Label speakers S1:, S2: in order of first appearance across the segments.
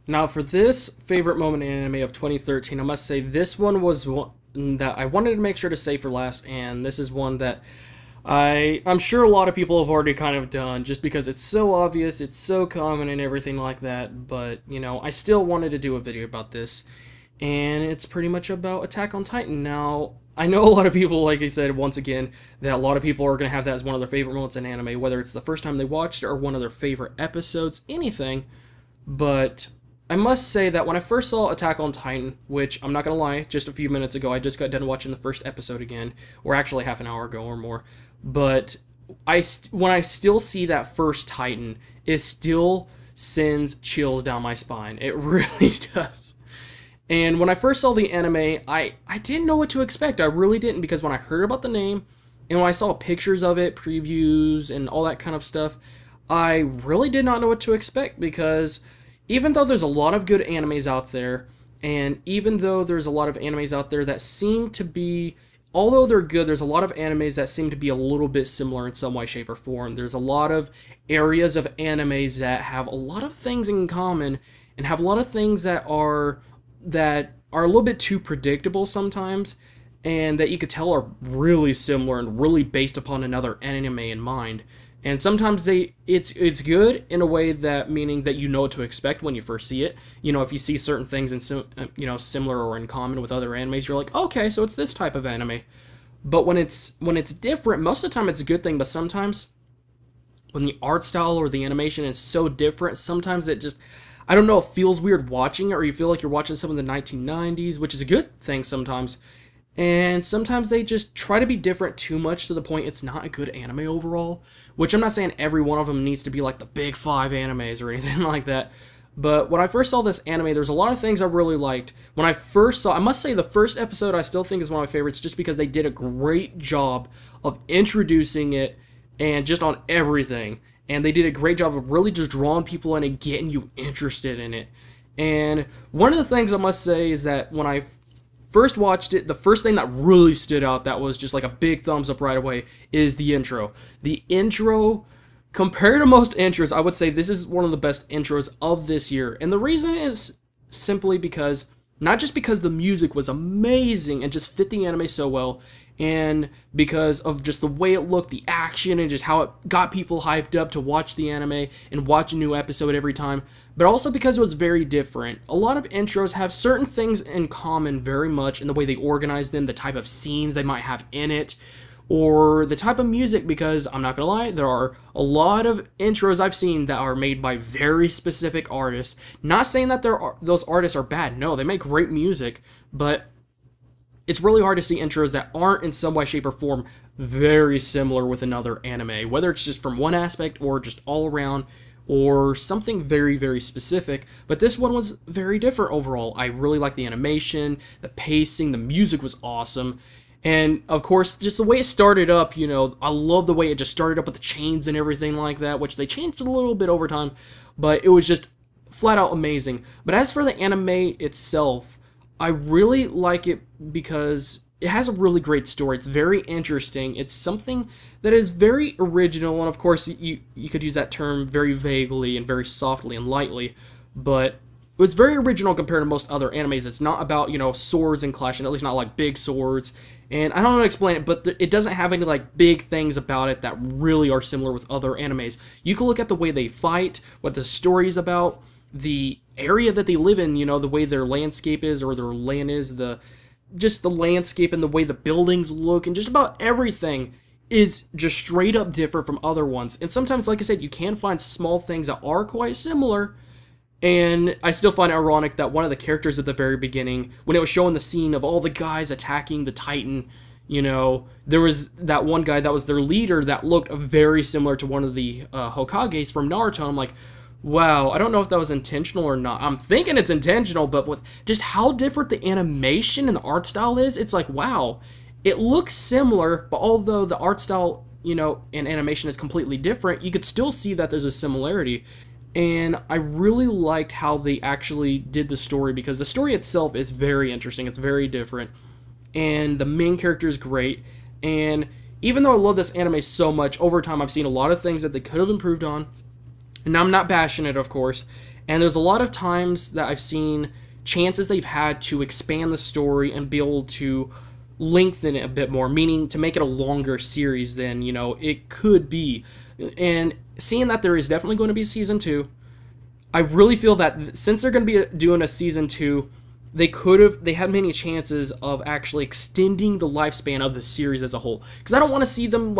S1: Now, for this favorite moment in anime of 2013, I must say this one was one that I wanted to make sure to save for last, and this is one that I'm sure a lot of people have already kind of done, just because it's so obvious, it's so common, and everything like that. But I still wanted to do a video about this, and it's pretty much about Attack on Titan. Now, I know a lot of people, like I said, once again, that a lot of people are going to have that as one of their favorite moments in anime, whether it's the first time they watched it or one of their favorite episodes, anything. But I must say that when I first saw Attack on Titan, which I'm not gonna lie, just a few minutes ago, I just got done watching the first episode again, or actually half an hour ago or more. But when I still see that first Titan, it still sends chills down my spine. It really does. And when I first saw the anime, I didn't know what to expect. I really didn't, because when I heard about the name and when I saw pictures of it, previews, and all that kind of stuff, I really did not know what to expect, because even though there's a lot of good animes out there, and even though there's a lot of animes out there that seem to be, although they're good, there's a lot of animes that seem to be a little bit similar in some way, shape, or form. There's a lot of areas of animes that have a lot of things in common, and have a lot of things that are a little bit too predictable sometimes, and that you could tell are really similar and really based upon another anime in mind. And sometimes it's good in a way, that meaning that you know what to expect when you first see it. If you see certain things in similar or in common with other animes, you're like, okay, so it's this type of anime. But when it's different, most of the time it's a good thing. But sometimes when the art style or the animation is so different, sometimes it just, I don't know, it feels weird watching it, or you feel like you're watching some of the 1990s, which is a good thing sometimes. And sometimes they just try to be different too much, to the point it's not a good anime overall. Which I'm not saying every one of them needs to be like the big five animes or anything like that. But when I first saw this anime, there's a lot of things I really liked. When I first saw, I must say the first episode I still think is one of my favorites, just because they did a great job of introducing it and just on everything. And they did a great job of really just drawing people in and getting you interested in it. And one of the things I must say is that when I first watched it, the first thing that really stood out, that was just like a big thumbs up right away, is the intro. The intro, compared to most intros, I would say this is one of the best intros of this year. And the reason is simply because, not just because the music was amazing and just fit the anime so well, and because of just the way it looked, the action, and just how it got people hyped up to watch the anime and watch a new episode every time, but also because it was very different. A lot of intros have certain things in common very much in the way they organize them, the type of scenes they might have in it, or the type of music, because I'm not gonna lie, there are a lot of intros I've seen that are made by very specific artists. Not saying that those artists are bad, no, they make great music, but it's really hard to see intros that aren't in some way, shape, or form very similar with another anime, whether it's just from one aspect or just all around, or something very, very specific. But this one was very different overall. I really liked the animation, the pacing, the music was awesome. And of course, just the way it started up, I love the way it just started up with the chains and everything like that, which they changed a little bit over time, but it was just flat out amazing. But as for the anime itself, I really like it because it has a really great story. It's very interesting. It's something that is very original, and of course, you could use that term very vaguely and very softly and lightly, but it was very original compared to most other animes. It's not about swords and clashing, at least not like big swords. And I don't know how to explain it, but it doesn't have any like big things about it that really are similar with other animes. You can look at the way they fight, what the story's about, the area that they live in, the way their landscape is, or their land is, just the landscape and the way the buildings look, and just about everything is just straight up different from other ones. And sometimes, like I said, you can find small things that are quite similar. And I still find it ironic that one of the characters at the very beginning, when it was showing the scene of all the guys attacking the Titan, there was that one guy that was their leader that looked very similar to one of the Hokages from Naruto. I'm like, wow, I don't know if that was intentional or not. I'm thinking it's intentional, but with just how different the animation and the art style is, it's like, wow, it looks similar, but although the art style, and animation is completely different, you could still see that there's a similarity. And I really liked how they actually did the story, because the story itself is very interesting. It's very different, and the main character is great. And even though I love this anime so much, over time I've seen a lot of things that they could have improved on. And I'm not bashing it, of course. And there's a lot of times that I've seen chances they've had to expand the story and be able to lengthen it a bit more, meaning to make it a longer series than, it could be. And seeing that there is definitely going to be season 2, I really feel that since they're going to be doing a season 2, they had many chances of actually extending the lifespan of the series as a whole. Because I don't want to see them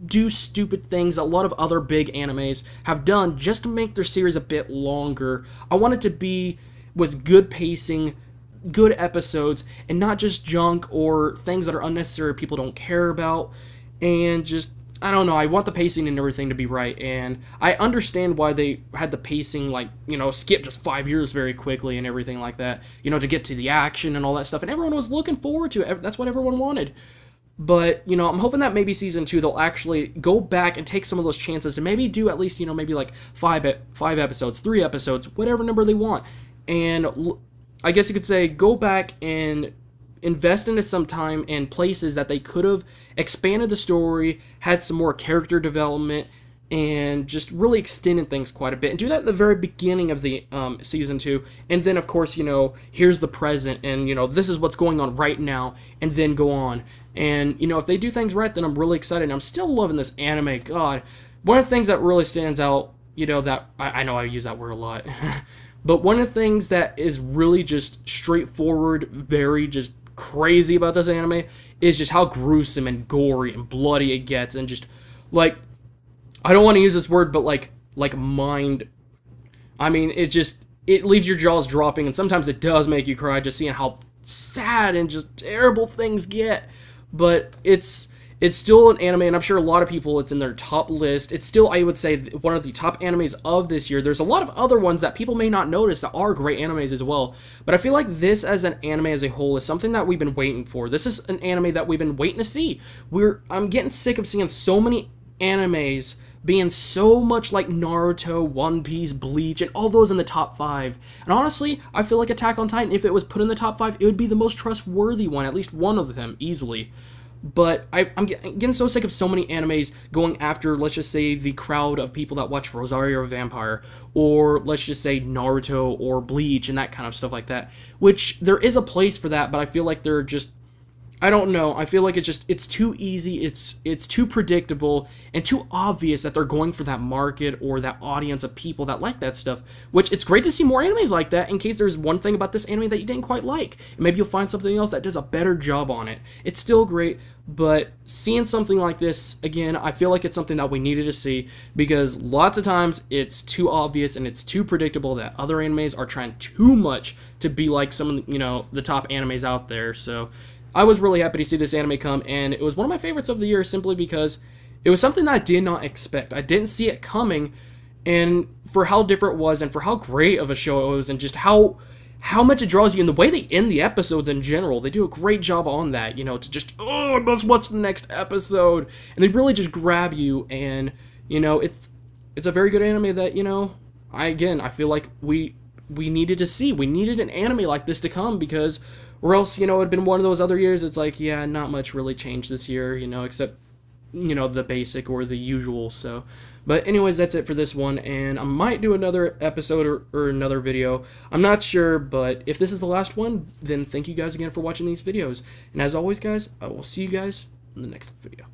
S1: do stupid things a lot of other big animes have done just to make their series a bit longer. I want it to be with good pacing, good episodes, and not just junk or things that are unnecessary people don't care about. And just, I don't know, I want the pacing and everything to be right. And I understand why they had the pacing, skip just 5 years very quickly and everything like that, to get to the action and all that stuff. And everyone was looking forward to it. That's what everyone wanted. But, I'm hoping that maybe season 2, they'll actually go back and take some of those chances to maybe do at least, maybe five episodes, 3 episodes, whatever number they want. And I guess you could say go back and invest into some time and places that they could have expanded the story, had some more character development, and just really extended things quite a bit. And do that at the very beginning of the season 2. And then, of course, here's the present, and, this is what's going on right now, and then go on. And, if they do things right, then I'm really excited. And I'm still loving this anime. God, one of the things that really stands out, that I know I use that word a lot, but one of the things that is really just straightforward, very just crazy about this anime is just how gruesome and gory and bloody it gets. And just, I don't want to use this word, but mind. I mean, it leaves your jaws dropping, and sometimes it does make you cry just seeing how sad and just terrible things get. But it's still an anime, and I'm sure a lot of people, it's in their top list. It's still, I would say, one of the top animes of this year. There's a lot of other ones that people may not notice that are great animes as well. But I feel like this as an anime as a whole is something that we've been waiting for. This is an anime that we've been waiting to see. I'm getting sick of seeing so many animes being so much like Naruto, One Piece, Bleach, and all those in the top 5. And honestly, I feel like Attack on Titan, if it was put in the top 5, it would be the most trustworthy one, at least one of them, easily. But I'm getting so sick of so many animes going after, let's just say, the crowd of people that watch Rosario Vampire, or let's just say Naruto or Bleach and that kind of stuff like that. Which, there is a place for that, but I feel like they're just, I don't know. I feel like it's too easy, it's too predictable, and too obvious that they're going for that market or that audience of people that like that stuff. Which, it's great to see more animes like that in case there's one thing about this anime that you didn't quite like. And maybe you'll find something else that does a better job on it. It's still great, but seeing something like this, again, I feel like it's something that we needed to see, because lots of times it's too obvious and it's too predictable that other animes are trying too much to be like some of the top animes out there. So I was really happy to see this anime come, and it was one of my favorites of the year simply because it was something that I did not expect. I didn't see it coming, and for how different it was, and for how great of a show it was, and just how much it draws you, and the way they end the episodes in general. They do a great job on that, to just, I must watch the next episode, and they really just grab you, and, it's a very good anime that, I feel like we needed to see. We needed an anime like this to come, because or else, it had been one of those other years, it's like, yeah, not much really changed this year, except, the basic or the usual. So, but anyways, that's it for this one, and I might do another episode or another video. I'm not sure, but if this is the last one, then thank you guys again for watching these videos. And as always, guys, I will see you guys in the next video.